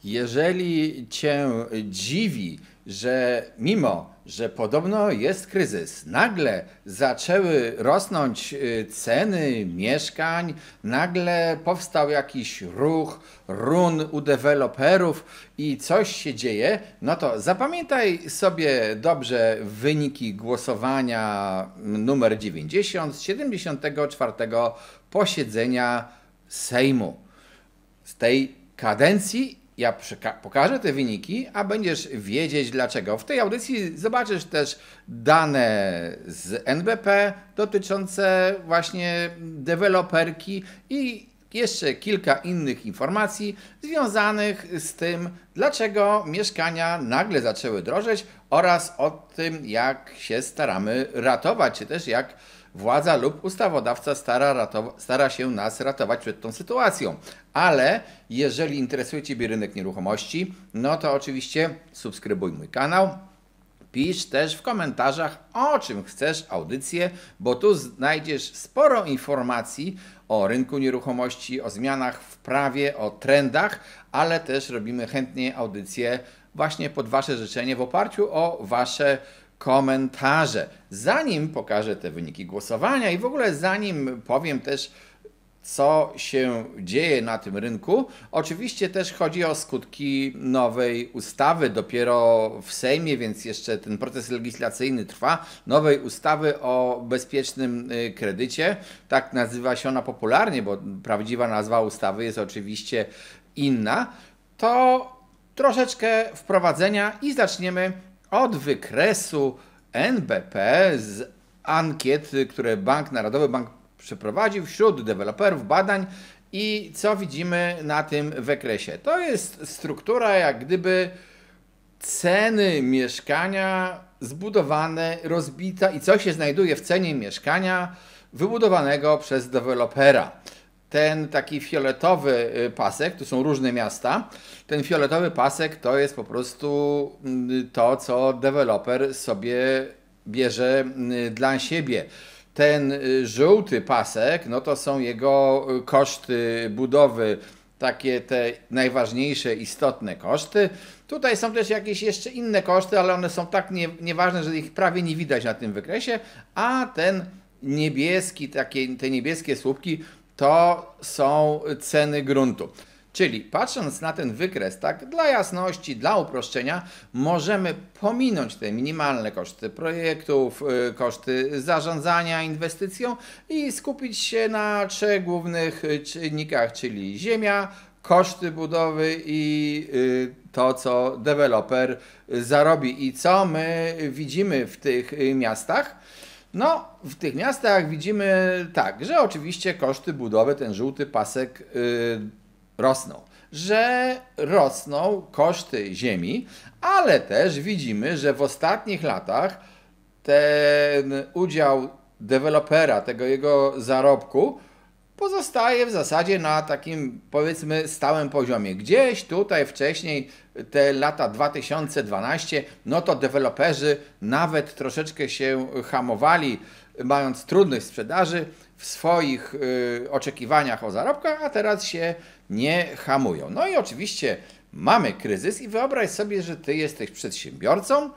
Jeżeli Cię dziwi, że mimo, że podobno jest kryzys, nagle zaczęły rosnąć ceny mieszkań, nagle powstał jakiś ruch, run u deweloperów i coś się dzieje, no to zapamiętaj sobie dobrze wyniki głosowania numer 90 z 74. posiedzenia Sejmu. Z tej kadencji ja pokażę te wyniki, a będziesz wiedzieć dlaczego. W tej audycji zobaczysz też dane z NBP dotyczące właśnie deweloperki i jeszcze kilka innych informacji związanych z tym, dlaczego mieszkania nagle zaczęły drożeć oraz o tym, jak się staramy ratować, czy też jak władza lub ustawodawca stara się nas ratować przed tą sytuacją. Ale jeżeli interesuje Ciebie rynek nieruchomości, no to oczywiście subskrybuj mój kanał. Pisz też w komentarzach, o czym chcesz audycję, bo tu znajdziesz sporo informacji o rynku nieruchomości, o zmianach w prawie, o trendach, ale też robimy chętnie audycje właśnie pod Wasze życzenie w oparciu o Wasze komentarze. Zanim pokażę te wyniki głosowania i w ogóle zanim powiem też, co się dzieje na tym rynku, oczywiście też chodzi o skutki nowej ustawy, dopiero w Sejmie, więc jeszcze ten proces legislacyjny trwa, nowej ustawy o bezpiecznym kredycie. Tak nazywa się ona popularnie, bo prawdziwa nazwa ustawy jest oczywiście inna. To troszeczkę wprowadzenia i zaczniemy od wykresu NBP z ankiet, które Narodowy Bank przeprowadził wśród deweloperów badań i co widzimy na tym wykresie. To jest struktura jak gdyby ceny mieszkania zbudowane, rozbita i co się znajduje w cenie mieszkania wybudowanego przez dewelopera. Ten taki fioletowy pasek, tu są różne miasta, ten fioletowy pasek to jest po prostu to, co deweloper sobie bierze dla siebie. Ten żółty pasek, no to są jego koszty budowy, takie te najważniejsze, istotne koszty. Tutaj są też jakieś jeszcze inne koszty, ale one są tak nieważne, że ich prawie nie widać na tym wykresie, a ten niebieski, te niebieskie słupki to są ceny gruntu. Czyli patrząc na ten wykres, tak dla jasności, dla uproszczenia, możemy pominąć te minimalne koszty projektów, koszty zarządzania inwestycją i skupić się na trzech głównych czynnikach, czyli ziemia, koszty budowy i to, co deweloper zarobi. I co my widzimy w tych miastach? No, w tych miastach widzimy tak, że oczywiście koszty budowy, ten żółty pasek rosną, że rosną koszty ziemi, ale też widzimy, że w ostatnich latach ten udział dewelopera, tego jego zarobku pozostaje w zasadzie na takim, powiedzmy, stałym poziomie. Gdzieś tutaj wcześniej, te lata 2012, no to deweloperzy nawet troszeczkę się hamowali, mając trudność sprzedaży w swoich oczekiwaniach o zarobkach, a teraz się nie hamują. No i oczywiście mamy kryzys i wyobraź sobie, że ty jesteś przedsiębiorcą,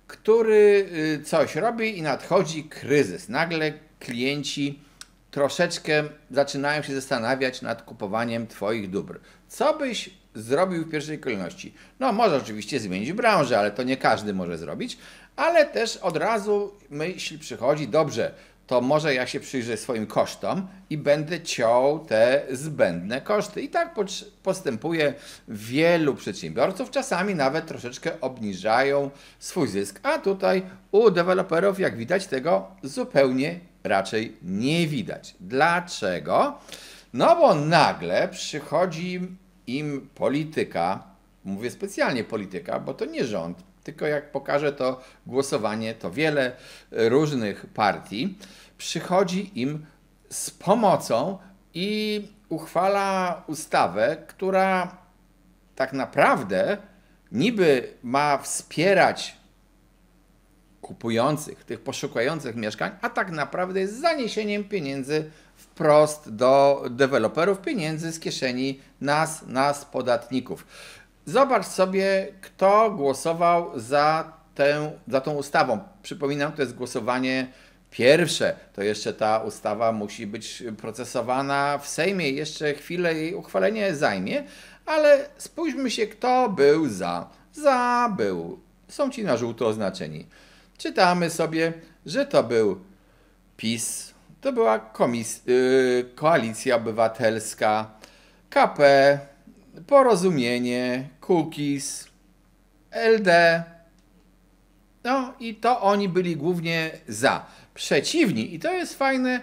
który coś robi i nadchodzi kryzys. Nagle klienci troszeczkę zaczynają się zastanawiać nad kupowaniem Twoich dóbr. Co byś zrobił w pierwszej kolejności? No, może oczywiście zmienić branżę, ale to nie każdy może zrobić, ale też od razu myśl przychodzi, dobrze, to może ja się przyjrzę swoim kosztom i będę ciął te zbędne koszty. I tak postępuje wielu przedsiębiorców, czasami nawet troszeczkę obniżają swój zysk, a tutaj u deweloperów, jak widać, tego zupełnie raczej nie widać. Dlaczego? No bo nagle przychodzi im polityka, mówię specjalnie polityka, bo to nie rząd, tylko jak pokażę to głosowanie, to wiele różnych partii przychodzi im z pomocą i uchwala ustawę, która tak naprawdę niby ma wspierać kupujących, tych poszukujących mieszkań, a tak naprawdę jest zaniesieniem pieniędzy wprost do deweloperów, pieniędzy z kieszeni nas podatników. Zobacz sobie, kto głosował za tą ustawą. Przypominam, to jest głosowanie pierwsze. To jeszcze ta ustawa musi być procesowana w Sejmie. Jeszcze chwilę jej uchwalenie zajmie, ale spójrzmy się, kto był za. Za był. Są ci na żółto oznaczeni. Czytamy sobie, że to był PiS, to była Koalicja Obywatelska, KP, Porozumienie, Kukiz, LD. No i to oni byli głównie za. Przeciwni, i to jest fajne,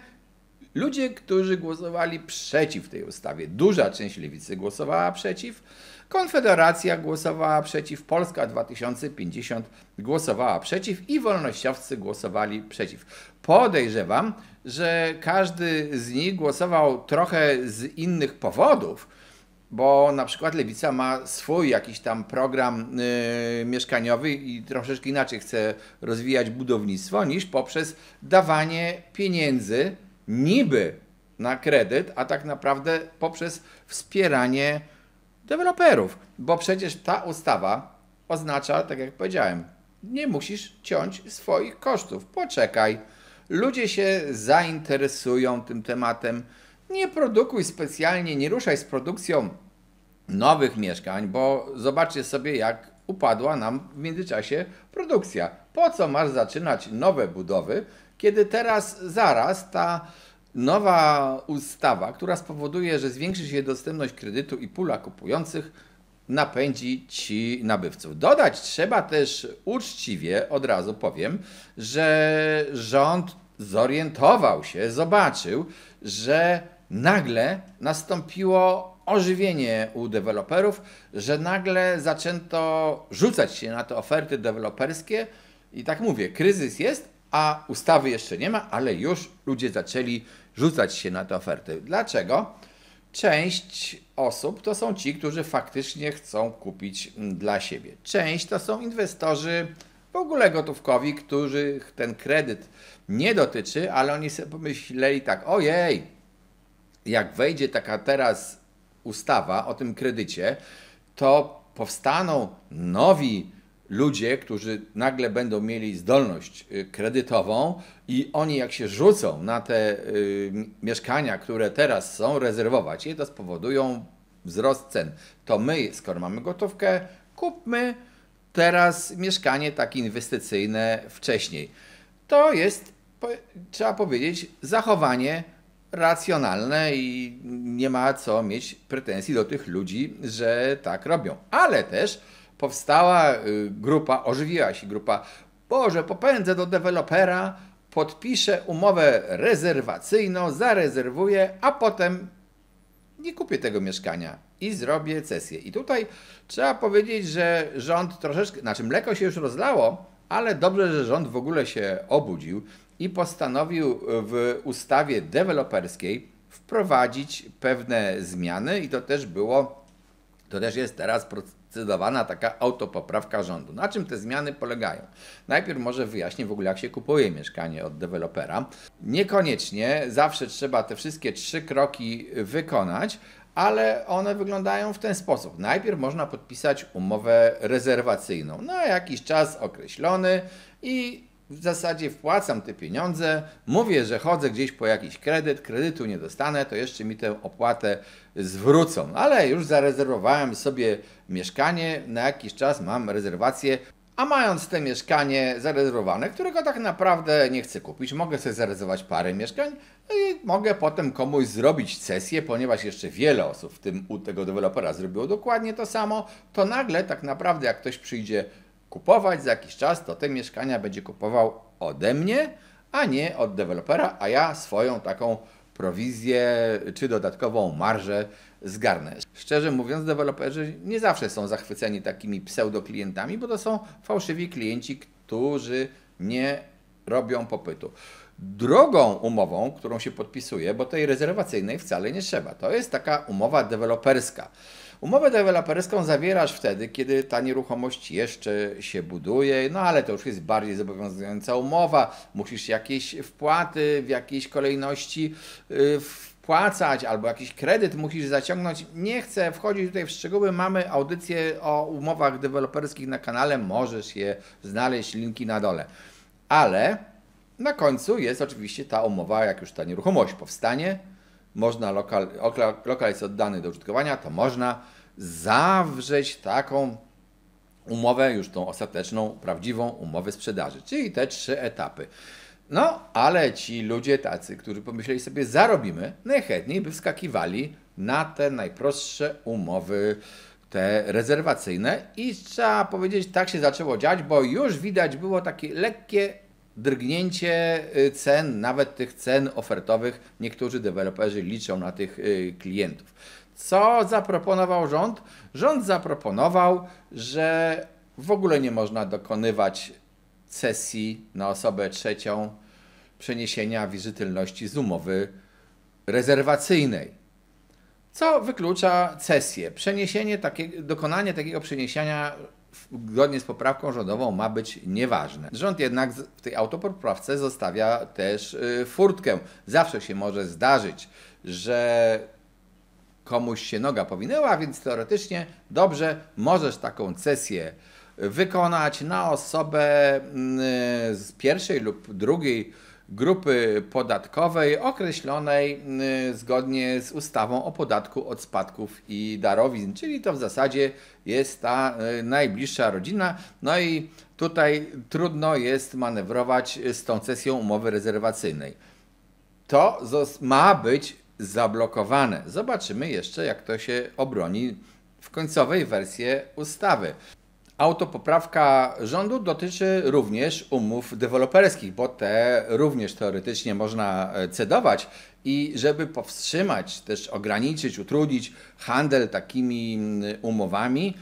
ludzie, którzy głosowali przeciw tej ustawie. Duża część lewicy głosowała przeciw, Konfederacja głosowała przeciw, Polska 2050 głosowała przeciw i wolnościowcy głosowali przeciw. Podejrzewam, że każdy z nich głosował trochę z innych powodów, bo na przykład Lewica ma swój jakiś tam program mieszkaniowy i troszeczkę inaczej chce rozwijać budownictwo niż poprzez dawanie pieniędzy niby na kredyt, a tak naprawdę poprzez wspieranie deweloperów. Bo przecież ta ustawa oznacza, tak jak powiedziałem, nie musisz ciąć swoich kosztów. Poczekaj, ludzie się zainteresują tym tematem. Nie produkuj specjalnie, nie ruszaj z produkcją nowych mieszkań, bo zobaczcie sobie, jak upadła nam w międzyczasie produkcja. Po co masz zaczynać nowe budowy, kiedy teraz zaraz ta nowa ustawa, która spowoduje, że zwiększy się dostępność kredytu i pula kupujących, napędzi ci nabywców. Dodać trzeba też uczciwie, od razu powiem, że rząd zorientował się, zobaczył, że nagle nastąpiło ożywienie u deweloperów, że nagle zaczęto rzucać się na te oferty deweloperskie i tak mówię, kryzys jest, a ustawy jeszcze nie ma, ale już ludzie zaczęli rzucać się na te oferty. Dlaczego? Część osób to są ci, którzy faktycznie chcą kupić dla siebie. Część to są inwestorzy w ogóle gotówkowi, których ten kredyt nie dotyczy, ale oni sobie pomyśleli tak, ojej, jak wejdzie taka teraz ustawa o tym kredycie, to powstaną nowi ludzie, którzy nagle będą mieli zdolność kredytową i oni jak się rzucą na te mieszkania, które teraz są, rezerwować je, to spowodują wzrost cen. To my, skoro mamy gotówkę, kupmy teraz mieszkanie takie inwestycyjne wcześniej. To jest, trzeba powiedzieć, zachowanie racjonalne i nie ma co mieć pretensji do tych ludzi, że tak robią. Ale też powstała grupa, ożywiła się grupa, Boże, popędzę do dewelopera, podpiszę umowę rezerwacyjną, zarezerwuję, a potem nie kupię tego mieszkania i zrobię cesję. I tutaj trzeba powiedzieć, że rząd troszeczkę, znaczy mleko się już rozlało, ale dobrze, że rząd w ogóle się obudził i postanowił w ustawie deweloperskiej wprowadzić pewne zmiany i to też jest teraz procedowana taka autopoprawka rządu. Na czym te zmiany polegają? Najpierw może wyjaśnię w ogóle, jak się kupuje mieszkanie od dewelopera. Niekoniecznie zawsze trzeba te wszystkie 3 kroki wykonać, ale one wyglądają w ten sposób. Najpierw można podpisać umowę rezerwacyjną na jakiś czas określony i w zasadzie wpłacam te pieniądze, mówię, że chodzę gdzieś po jakiś kredytu nie dostanę, to jeszcze mi tę opłatę zwrócą. Ale już zarezerwowałem sobie mieszkanie, na jakiś czas mam rezerwację, a mając te mieszkanie zarezerwowane, którego tak naprawdę nie chcę kupić, mogę sobie zarezerwować parę mieszkań i mogę potem komuś zrobić cesję, ponieważ jeszcze wiele osób, w tym u tego dewelopera, zrobiło dokładnie to samo, to nagle tak naprawdę jak ktoś przyjdzie kupować za jakiś czas, to te mieszkania będzie kupował ode mnie, a nie od dewelopera, a ja swoją taką prowizję czy dodatkową marżę zgarnę. Szczerze mówiąc, deweloperzy nie zawsze są zachwyceni takimi pseudoklientami, bo to są fałszywi klienci, którzy nie robią popytu. Drugą umową, którą się podpisuje, bo tej rezerwacyjnej wcale nie trzeba, to jest taka umowa deweloperska. Umowę deweloperską zawierasz wtedy, kiedy ta nieruchomość jeszcze się buduje, no ale to już jest bardziej zobowiązująca umowa, musisz jakieś wpłaty w jakiejś kolejności spłacać albo jakiś kredyt musisz zaciągnąć. Nie chcę wchodzić tutaj w szczegóły. Mamy audycję o umowach deweloperskich na kanale. Możesz je znaleźć, linki na dole. Ale na końcu jest oczywiście ta umowa, jak już ta nieruchomość powstanie, można lokal jest oddany do użytkowania, to można zawrzeć taką umowę, już tą ostateczną, prawdziwą umowę sprzedaży, czyli te 3 etapy. No, ale ci ludzie tacy, którzy pomyśleli sobie, zarobimy, najchętniej by wskakiwali na te najprostsze umowy, te rezerwacyjne i trzeba powiedzieć, tak się zaczęło dziać, bo już widać było takie lekkie drgnięcie cen, nawet tych cen ofertowych. Niektórzy deweloperzy liczą na tych klientów. Co zaproponował rząd? Rząd zaproponował, że w ogóle nie można dokonywać cesji na osobę trzecią przeniesienia wierzytelności z umowy rezerwacyjnej. Co wyklucza cesję. Dokonanie takiego przeniesienia zgodnie z poprawką rządową ma być nieważne. Rząd jednak w tej autopoprawce zostawia też furtkę. Zawsze się może zdarzyć, że komuś się noga powinęła, więc teoretycznie dobrze, możesz taką cesję wykonać na osobę z pierwszej lub drugiej grupy podatkowej określonej zgodnie z ustawą o podatku od spadków i darowizn, czyli to w zasadzie jest ta najbliższa rodzina. No i tutaj trudno jest manewrować z tą cesją umowy rezerwacyjnej. To ma być zablokowane. Zobaczymy jeszcze, jak to się obroni w końcowej wersji ustawy. Autopoprawka rządu dotyczy również umów deweloperskich, bo te również teoretycznie można cedować i żeby powstrzymać, też ograniczyć, utrudnić handel takimi umowami,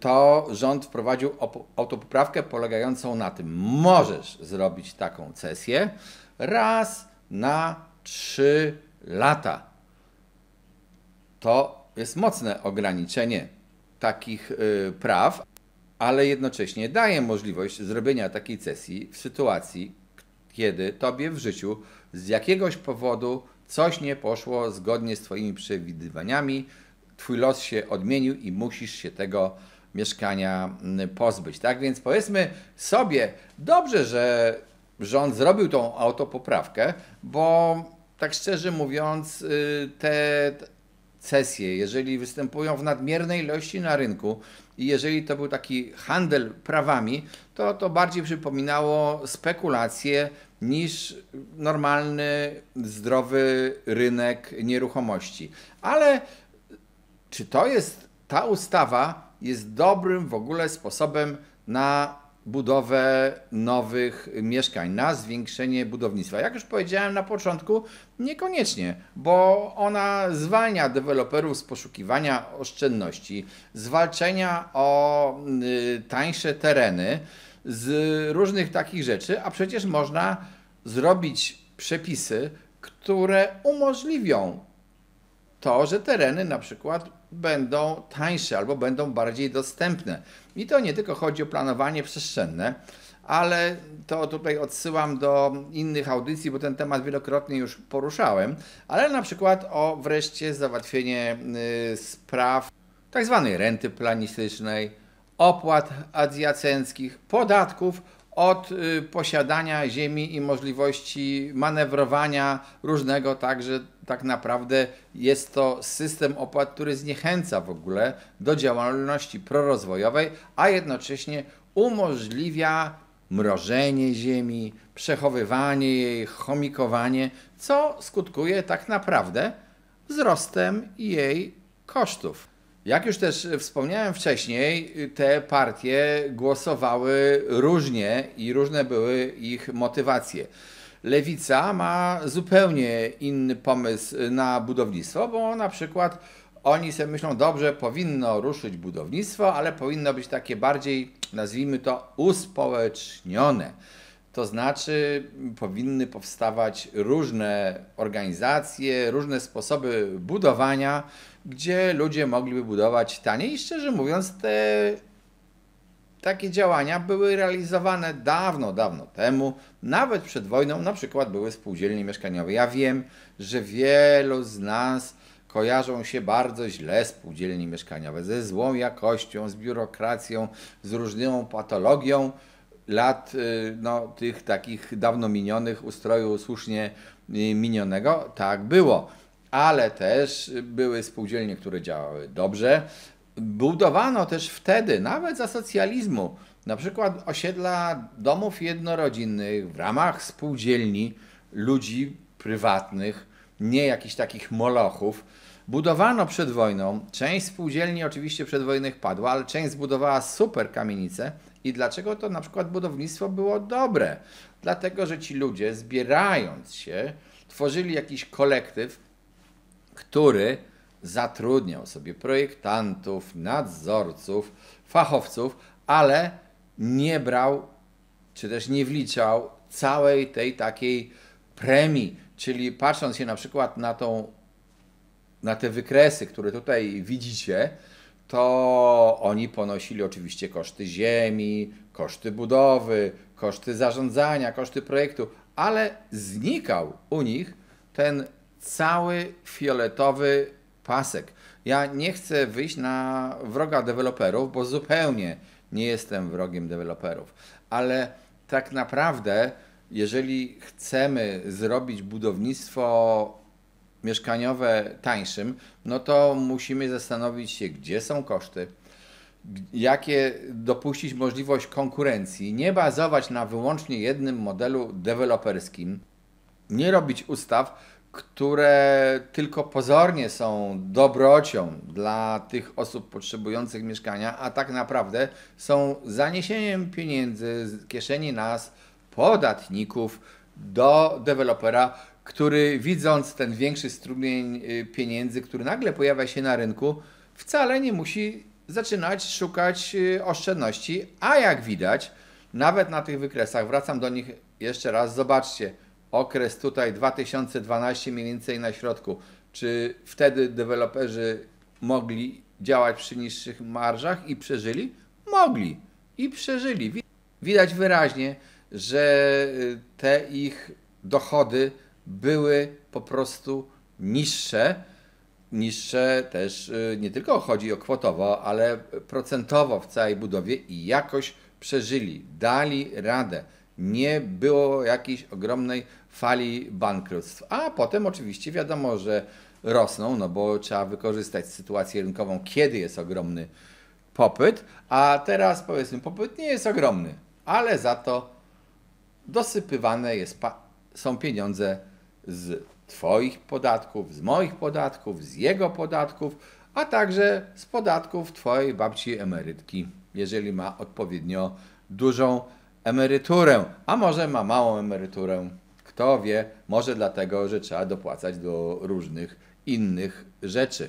to rząd wprowadził autopoprawkę polegającą na tym, możesz zrobić taką cesję raz na 3 lata. To jest mocne ograniczenie takich praw, ale jednocześnie daje możliwość zrobienia takiej cesji w sytuacji, kiedy tobie w życiu z jakiegoś powodu coś nie poszło zgodnie z twoimi przewidywaniami, twój los się odmienił i musisz się tego mieszkania pozbyć. Tak więc powiedzmy sobie, dobrze, że rząd zrobił tą autopoprawkę, bo tak szczerze mówiąc, te cesje, jeżeli występują w nadmiernej ilości na rynku i jeżeli to był taki handel prawami, to bardziej przypominało spekulacje niż normalny, zdrowy rynek nieruchomości. Ale czy ta ustawa jest dobrym w ogóle sposobem na budowę nowych mieszkań, na zwiększenie budownictwa? Jak już powiedziałem na początku, niekoniecznie, bo ona zwalnia deweloperów z poszukiwania oszczędności, z walczenia o tańsze tereny, z różnych takich rzeczy, a przecież można zrobić przepisy, które umożliwią to, że tereny na przykład będą tańsze albo będą bardziej dostępne. I to nie tylko chodzi o planowanie przestrzenne, ale to tutaj odsyłam do innych audycji, bo ten temat wielokrotnie już poruszałem, ale na przykład o wreszcie załatwienie spraw tak zwanej renty planistycznej, opłat adiacenckich, podatków od posiadania ziemi i możliwości manewrowania różnego, także tak naprawdę jest to system opłat, który zniechęca w ogóle do działalności prorozwojowej, a jednocześnie umożliwia mrożenie ziemi, przechowywanie jej, chomikowanie, co skutkuje tak naprawdę wzrostem jej kosztów. Jak już też wspomniałem wcześniej, te partie głosowały różnie i różne były ich motywacje. Lewica ma zupełnie inny pomysł na budownictwo, bo na przykład oni sobie myślą, dobrze, powinno ruszyć budownictwo, ale powinno być takie bardziej, nazwijmy to, uspołecznione. To znaczy powinny powstawać różne organizacje, różne sposoby budowania, gdzie ludzie mogliby budować taniej i szczerze mówiąc te takie działania były realizowane dawno, dawno temu, nawet przed wojną, na przykład były spółdzielnie mieszkaniowe. Ja wiem, że wielu z nas kojarzą się bardzo źle spółdzielnie mieszkaniowe, ze złą jakością, z biurokracją, z różną patologią lat no, tych takich dawno minionych, ustroju słusznie minionego. Tak było, ale też były spółdzielnie, które działały dobrze. Budowano też wtedy, nawet za socjalizmu, na przykład osiedla domów jednorodzinnych w ramach spółdzielni ludzi prywatnych, nie jakichś takich molochów. Budowano przed wojną, część spółdzielni oczywiście przedwojennych padła, ale część zbudowała super kamienice. I dlaczego to na przykład budownictwo było dobre? Dlatego, że ci ludzie zbierając się, tworzyli jakiś kolektyw, który zatrudniał sobie projektantów, nadzorców, fachowców, ale nie brał, czy też nie wliczał całej tej takiej premii. Czyli patrząc się na przykład na te wykresy, które tutaj widzicie, to oni ponosili oczywiście koszty ziemi, koszty budowy, koszty zarządzania, koszty projektu, ale znikał u nich ten cały fioletowy pasek. Ja nie chcę wyjść na wroga deweloperów, bo zupełnie nie jestem wrogiem deweloperów, ale tak naprawdę, jeżeli chcemy zrobić budownictwo mieszkaniowe tańszym, no to musimy zastanowić się, gdzie są koszty, jakie dopuścić możliwość konkurencji, nie bazować na wyłącznie jednym modelu deweloperskim, nie robić ustaw, które tylko pozornie są dobrocią dla tych osób potrzebujących mieszkania, a tak naprawdę są zaniesieniem pieniędzy z kieszeni nas, podatników, do dewelopera, który widząc ten większy strumień pieniędzy, który nagle pojawia się na rynku, wcale nie musi zaczynać szukać oszczędności, a jak widać, nawet na tych wykresach, wracam do nich jeszcze raz, zobaczcie, okres tutaj 2012 mniej więcej na środku, czy wtedy deweloperzy mogli działać przy niższych marżach i przeżyli? Mogli i przeżyli. Widać wyraźnie, że te ich dochody były po prostu niższe. Niższe też nie tylko chodzi o kwotowo, ale procentowo w całej budowie i jakoś przeżyli, dali radę. Nie było jakiejś ogromnej fali bankructw. A potem oczywiście wiadomo, że rosną, no bo trzeba wykorzystać sytuację rynkową, kiedy jest ogromny popyt, a teraz powiedzmy popyt nie jest ogromny, ale za to dosypywane są pieniądze z Twoich podatków, z moich podatków, z jego podatków, a także z podatków Twojej babci emerytki, jeżeli ma odpowiednio dużą emeryturę, a może ma małą emeryturę. Kto wie, może dlatego, że trzeba dopłacać do różnych innych rzeczy,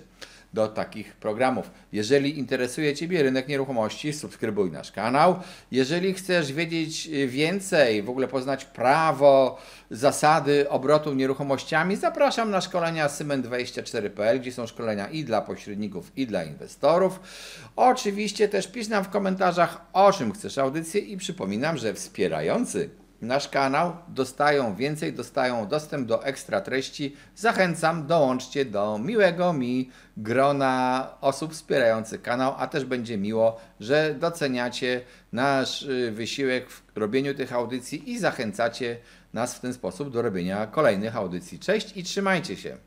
do takich programów. Jeżeli interesuje Ciebie rynek nieruchomości, subskrybuj nasz kanał. Jeżeli chcesz wiedzieć więcej, w ogóle poznać prawo, zasady obrotu nieruchomościami, zapraszam na szkolenia Syment24.pl, gdzie są szkolenia i dla pośredników, i dla inwestorów. Oczywiście też pisz nam w komentarzach, o czym chcesz audycję i przypominam, że wspierający nasz kanał dostają dostęp do ekstra treści. Zachęcam, dołączcie do miłego mi grona osób wspierających kanał, a też będzie miło, że doceniacie nasz wysiłek w robieniu tych audycji i zachęcacie nas w ten sposób do robienia kolejnych audycji. Cześć i trzymajcie się!